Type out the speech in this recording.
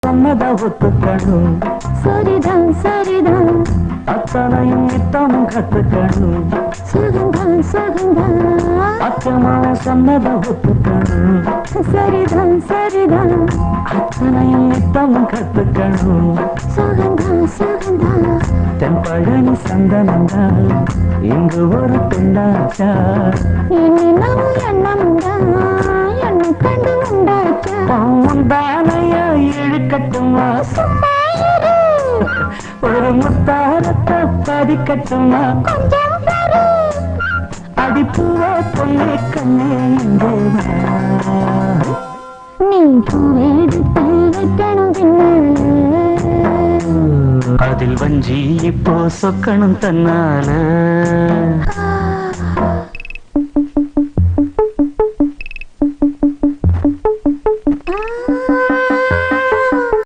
சொன்னதை ஒத்துக்கணும். சரிதான் சரிதான் அத்தனையும் நித்தமும் கத்துக்கணும். சுகந்தான் சுகந்தான் அத்தமா சொன்னதை ஒத்துக்கணும். சரிதான் சரிதான் அத்தனையும் நித்தமும் கத்துக்கணும். சுகந்தான் சுகந்தான் தென்பழனி சந்தனந்தான் இங்கு ஒரு பெண்ணாச்சா. என்னும் எண்ணம்தான் என்னை கண்டு உண்டாச்சா. தானையா இழுக்கட்டுமா, ஒரு முத்தாரத்தை பதிக்கட்டுமா. அடிப்பூவா பொண்ணே கண்ணே இங்கே வா. நீ பூவெடுத்து வைக்கணும் பின்னால. அதில் வஞ்சி இப்போ சொக்கணும் தன்னால.